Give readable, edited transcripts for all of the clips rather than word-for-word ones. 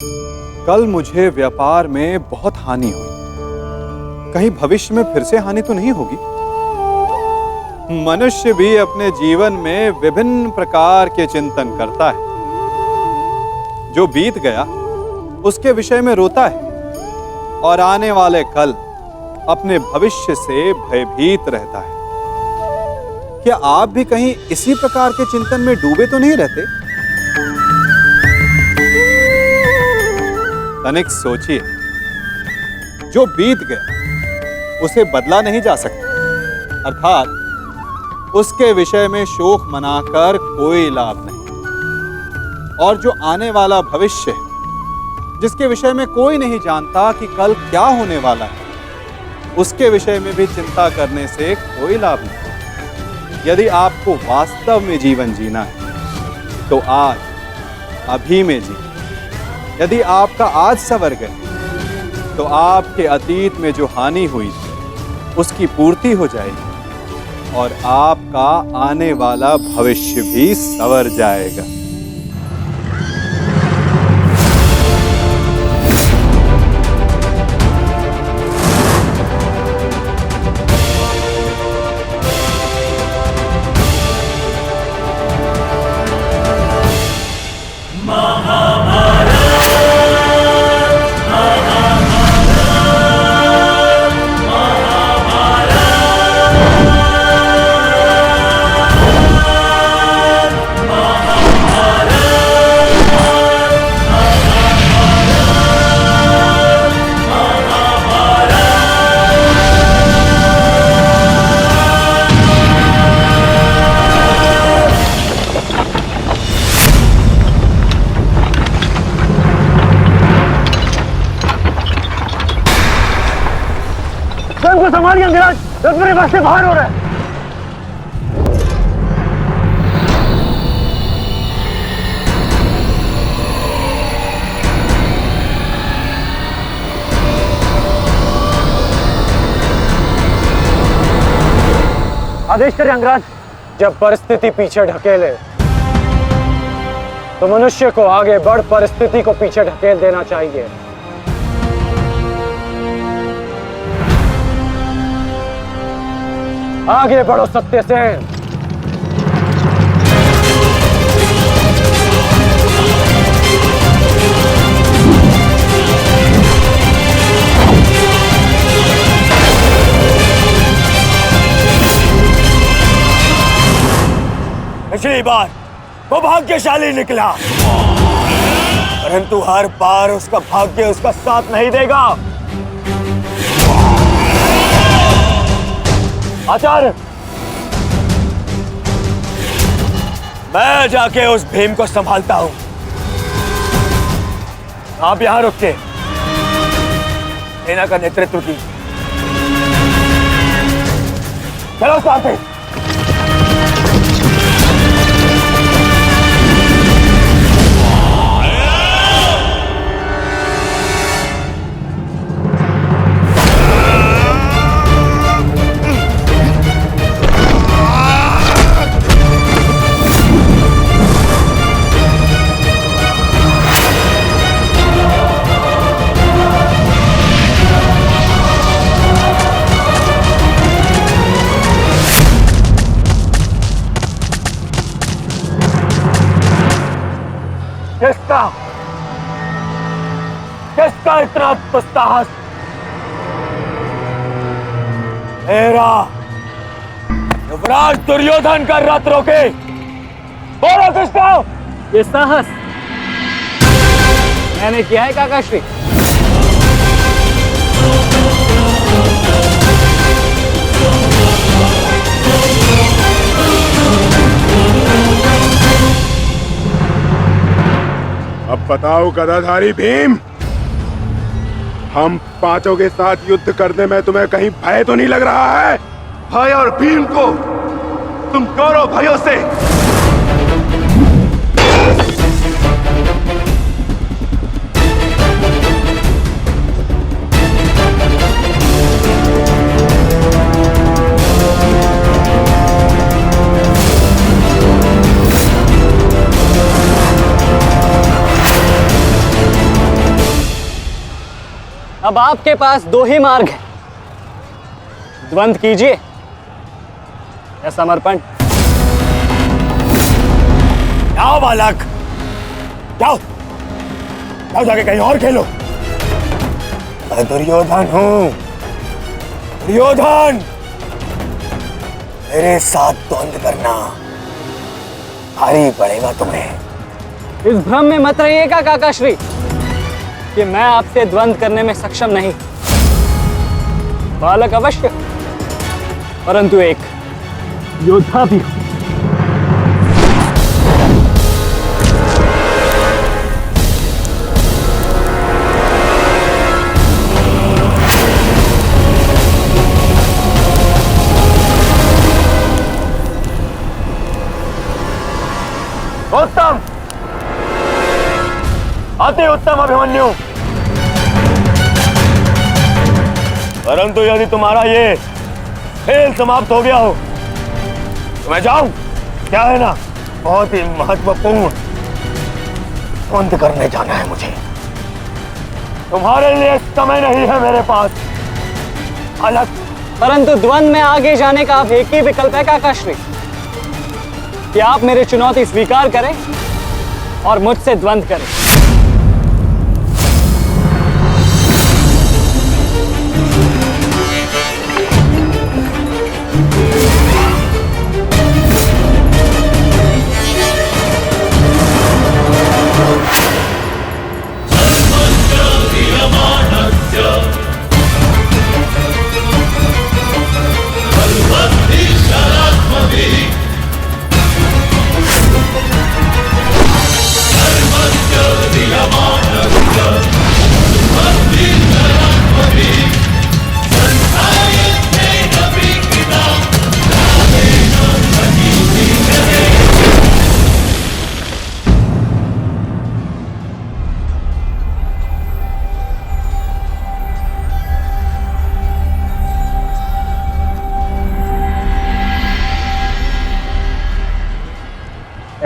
कल मुझे व्यापार में बहुत हानि हुई। कहीं भविष्य में फिर से हानि तो नहीं होगी? मनुष्य भी अपने जीवन में विभिन्न प्रकार के चिंतन करता है। जो बीत गया उसके विषय में रोता है और आने वाले कल अपने भविष्य से भयभीत रहता है। क्या आप भी कहीं इसी प्रकार के चिंतन में डूबे तो नहीं रहते? तनिक सोचिए, जो बीत गया उसे बदला नहीं जा सकता, अर्थात उसके विषय में शोक मनाकर कोई लाभ नहीं। और जो आने वाला भविष्य है, जिसके विषय में कोई नहीं जानता कि कल क्या होने वाला है, उसके विषय में भी चिंता करने से कोई लाभ नहीं। यदि आपको वास्तव में जीवन जीना है तो आज, अभी में जी। यदि आपका आज संवर गया तो आपके अतीत में जो हानि हुई थी उसकी पूर्ति हो जाएगी और आपका आने वाला भविष्य भी संवर जाएगा। संभालिए अंगराज, मेरे पास से बाहर हो रहा है। आदेश करें अंगराज। जब परिस्थिति पीछे ढकेले तो मनुष्य को आगे बढ़ परिस्थिति को पीछे ढकेल देना चाहिए। आगे बढ़ो सत्यसेन। पिछली बार वो भाग्यशाली निकला, परंतु हर बार उसका भाग्य उसका साथ नहीं देगा। आचार्य, मैं जाके उस भीम को संभालता हूं। आप यहां रुक के सेना का नेतृत्व कीजिए। चलो साथी। किसका इतना दुस्साहस? मेरा युवराज दुर्योधन का रथ रोके। बोलो किसका? ये साहस मैंने किया है काकाश्री। अब बताओ गदाधारी भीम, हम पांचों के साथ युद्ध करने में तुम्हें कहीं भय तो नहीं लग रहा है? भय और भीम को तुम कौरव भयों से अब आपके पास दो ही मार्ग है, द्वंद्व कीजिए या समर्पण। जाओ बालक, जाओ जाओ, जाके कहीं और खेलो। मैं दुर्योधन हूं, दुर्योधन। मेरे साथ द्वंद्व करना भारी पड़ेगा तुम्हें। इस भ्रम में मत रहिएगा काकाश्री कि मैं आपसे द्वंद्व करने में सक्षम नहीं। बालक अवश्य, परंतु एक योद्धा भी हूं। उत्तम, अति उत्तम अभिमन्यु। परंतु यदि तुम्हारा ये खेल समाप्त हो गया हो तो मैं जाऊं? क्या है ना, बहुत ही महत्वपूर्ण द्वंद्व करने जाना है मुझे। तुम्हारे लिए समय नहीं है मेरे पास अलग। परंतु द्वंद्व में आगे जाने का अब एक ही विकल्प है काकाश्री, कि आप मेरी चुनौती स्वीकार करें और मुझसे द्वंद्व करें।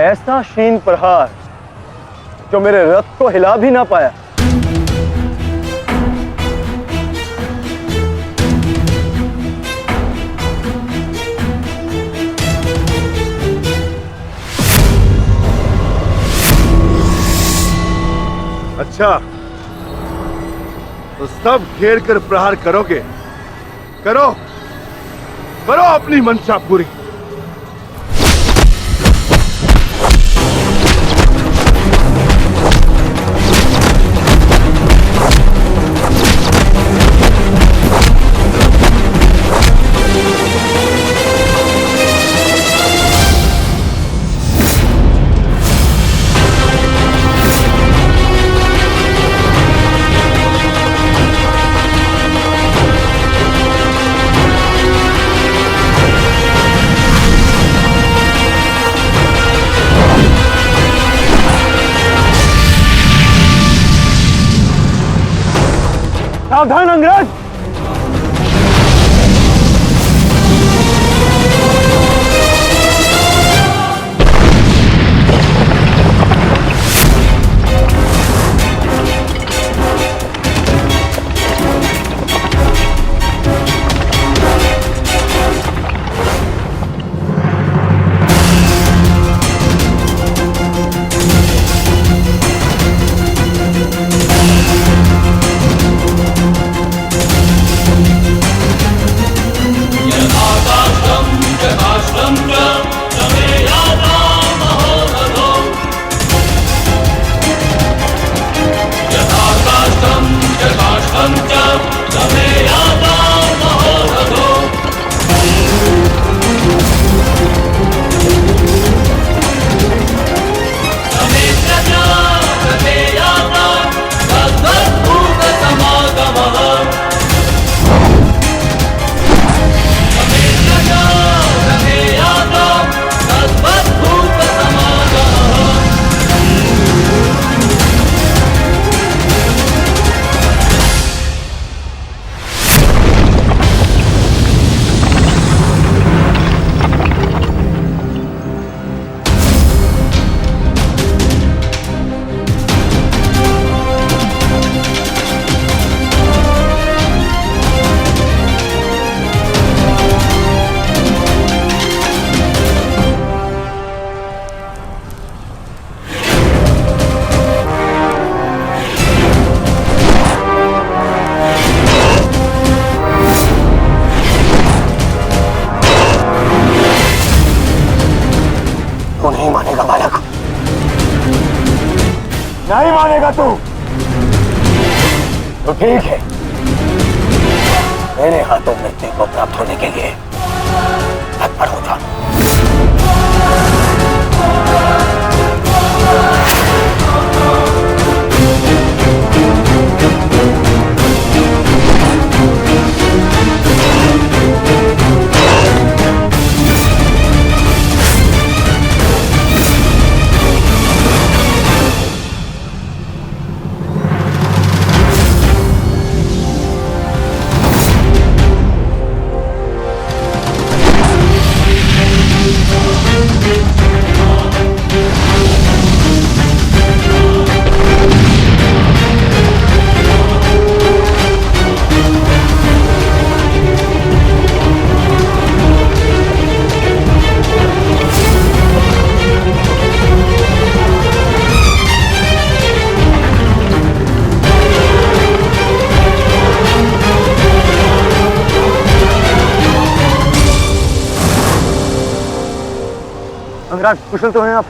ऐसा शीन प्रहार जो मेरे रथ को हिला भी ना पाया। अच्छा, तो सब घेर कर प्रहार करोगे? करो, करो अपनी मंशा पूरी। सावधान अंगराज! करेगा तू? तो ठीक है, मेरे हाथों मृत्यु को प्राप्त होने के लिए तत्पर हो जा। अंगराज, कुशल तो हैं आप?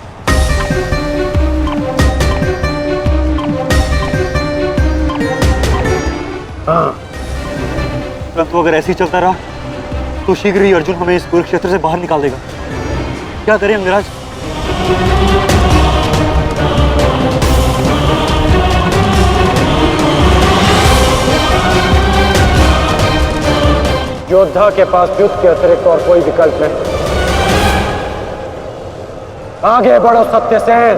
हाँ, परंतु अगर ऐसे ही चलता रहा तो शीघ्र ही अर्जुन हमें इस कुरुक्षेत्र से बाहर निकाल देगा। क्या करें अंगराज? योद्धा के पास युद्ध के अतिरिक्त और कोई विकल्प नहीं। आगे बढ़ो सत्यसेन।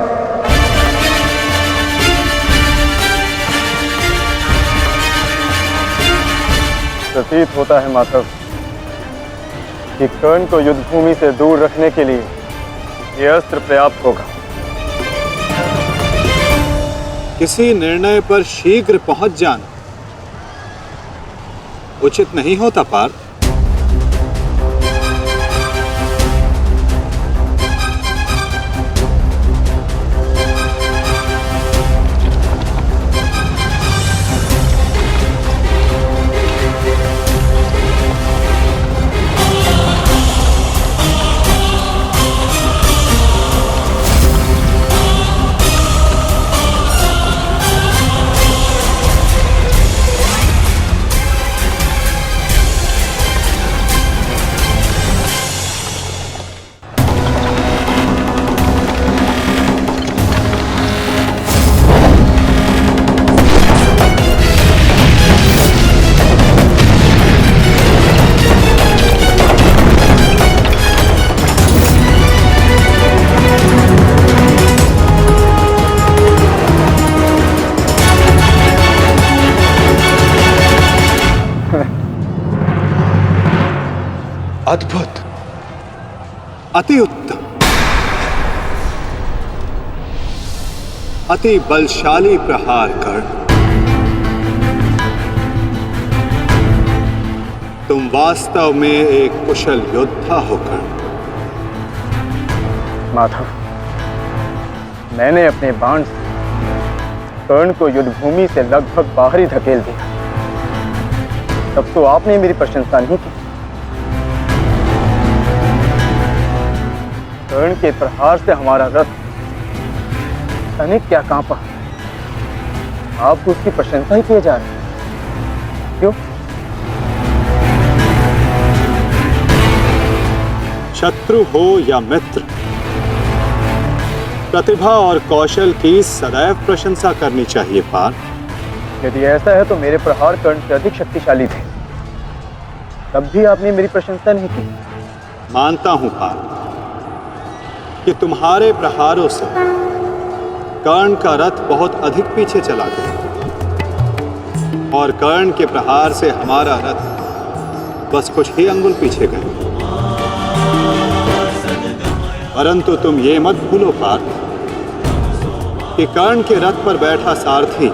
प्रतीत होता है माधव कि कर्ण को युद्ध भूमि से दूर रखने के लिए यह अस्त्र पर्याप्त होगा। किसी निर्णय पर शीघ्र पहुंच जाना उचित नहीं होता पार्थ। अद्भुत, अति उत्तम, अति बलशाली प्रहार कर्ण। तुम वास्तव में एक कुशल योद्धा हो कर्ण। माधव, मैंने अपने बाण से कर्ण को युद्ध भूमि से लगभग बाहर ही धकेल दिया। तब तो आपने मेरी प्रशंसा नहीं की। कर्ण के प्रहार से हमारा रथ तनिक क्या कांपा। आप उसकी प्रशंसा ही किए जा रहे हैं, क्यों? शत्रु हो या मित्र, प्रतिभा और कौशल की सदैव प्रशंसा करनी चाहिए पार्थ। यदि ऐसा है तो मेरे प्रहार कर्ण से अधिक शक्तिशाली थे, तब भी आपने मेरी प्रशंसा नहीं की। मानता हूं पार्थ कि तुम्हारे प्रहारों से कर्ण का रथ बहुत अधिक पीछे चला गया और कर्ण के प्रहार से हमारा रथ बस कुछ ही अंगुल पीछे गए। परंतु तुम ये मत भूलो पार्थ कि कर्ण के रथ पर बैठा सारथी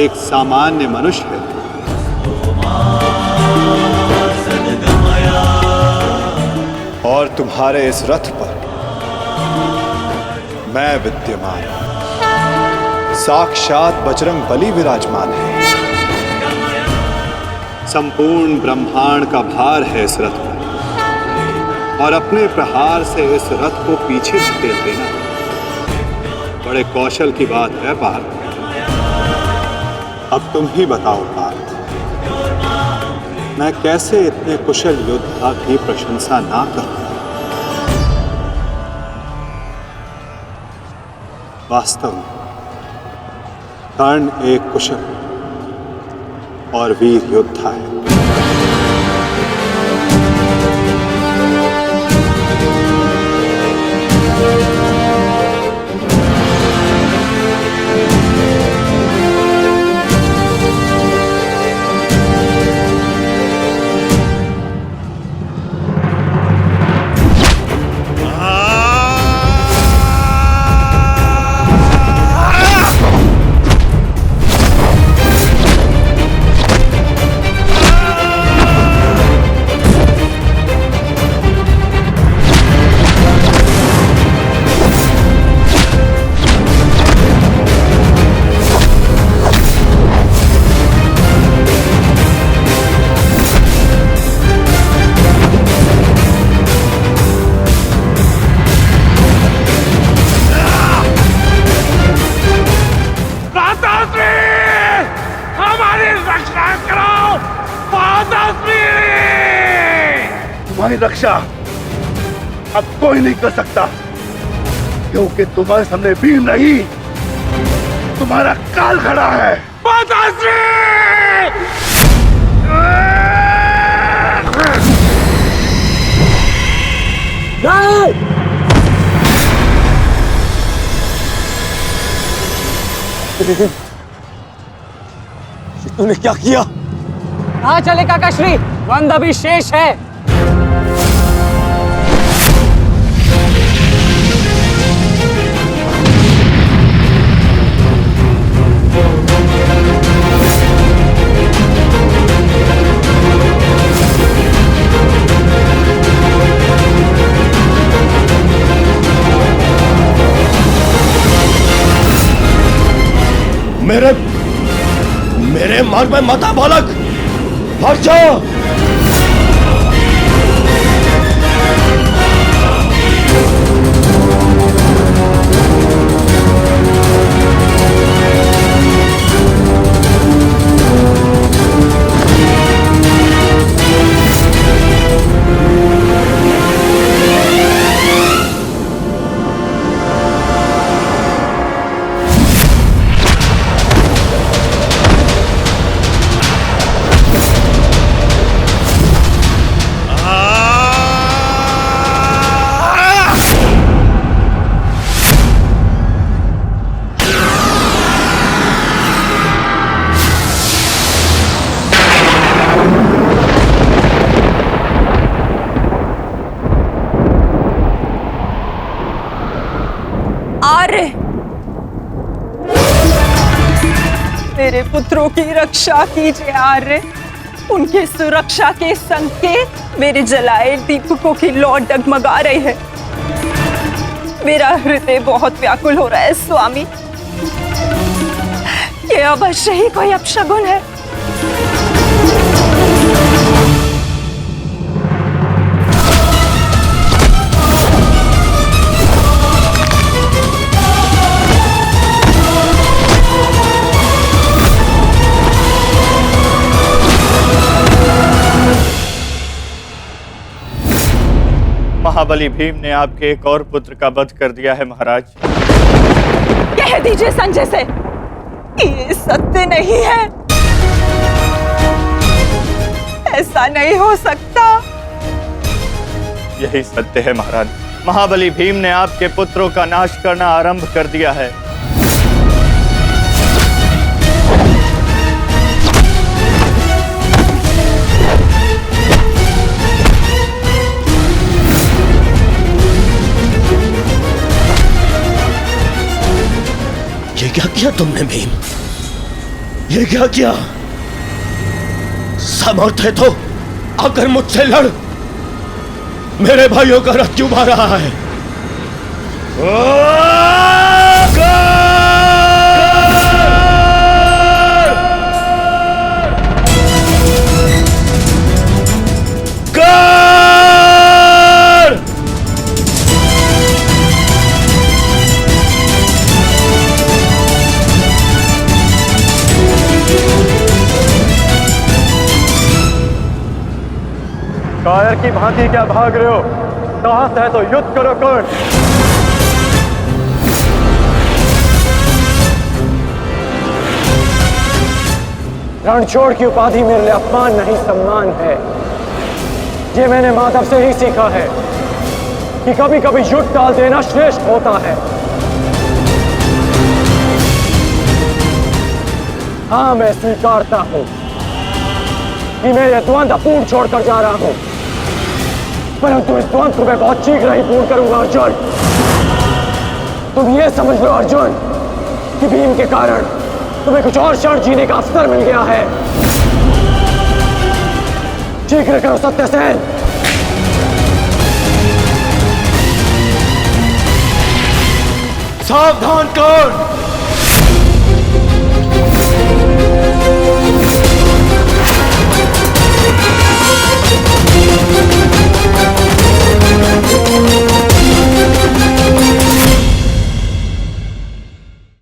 एक सामान्य मनुष्य है। और तुम्हारे इस रथ पर मैं विद्यमान, साक्षात बजरंग बली विराजमान है। संपूर्ण ब्रह्मांड का भार है इस रथ पर और अपने प्रहार से इस रथ को पीछे धकेल देना बड़े कौशल की बात है पार्थ। अब तुम ही बताओ पार्थ, मैं कैसे इतने कुशल योद्धा की प्रशंसा ना करूं? वास्तव में कर्ण एक कुशल और वीर योद्धा है। तुम्हारी रक्षा अब कोई नहीं कर सकता, क्योंकि तुम्हारे सामने वीर नहीं, तुम्हारा काल खड़ा है। तूने क्या किया? कहाँ चले काकाश्री? वंद अभी शेष है। मेरे मार्ग में मत आ बालक, हट जाओ। मेरे पुत्रों की रक्षा कीजिए आर्य। उनके सुरक्षा के संकेत मेरे जलाए दीपकों की लौ डगमगा रही है। मेरा हृदय बहुत व्याकुल हो रहा है स्वामी। ये अवश्य ही कोई अपशगुन है। महाबली भीम ने आपके एक और पुत्र का वध कर दिया है महाराज। कह दीजिए संजय से, ये सत्य नहीं है। ऐसा नहीं हो सकता। यही सत्य है महाराज। महाबली भीम ने आपके पुत्रों का नाश करना आरंभ कर दिया है। ये क्या किया तुमने भीम? ये क्या किया? समर्थ है तो आकर मुझसे लड़। मेरे भाइयों का रथ क्यों भाग रहा है? कायर की भांति क्या भाग रहे हो? साहस है तो युद्ध करो कर्ण। रणछोड़ की उपाधि मेरे लिए अपमान नहीं सम्मान है। ये मैंने माधव से ही सीखा है कि कभी कभी युद्ध टाल देना श्रेष्ठ होता है। हाँ, मैं स्वीकारता हूं कि मैं यह द्वंद्व अपूर्ण छोड़कर जा रहा हूं, परंतु इस द्वंद्व को मैं बहुत शीघ्र ही पूर्ण करूंगा अर्जुन। तुम ये समझ लो अर्जुन कि भीम के कारण तुम्हें कुछ और क्षण जीने का अवसर मिल गया है। शीघ्र करो सत्यसेन। सावधान कर्ण।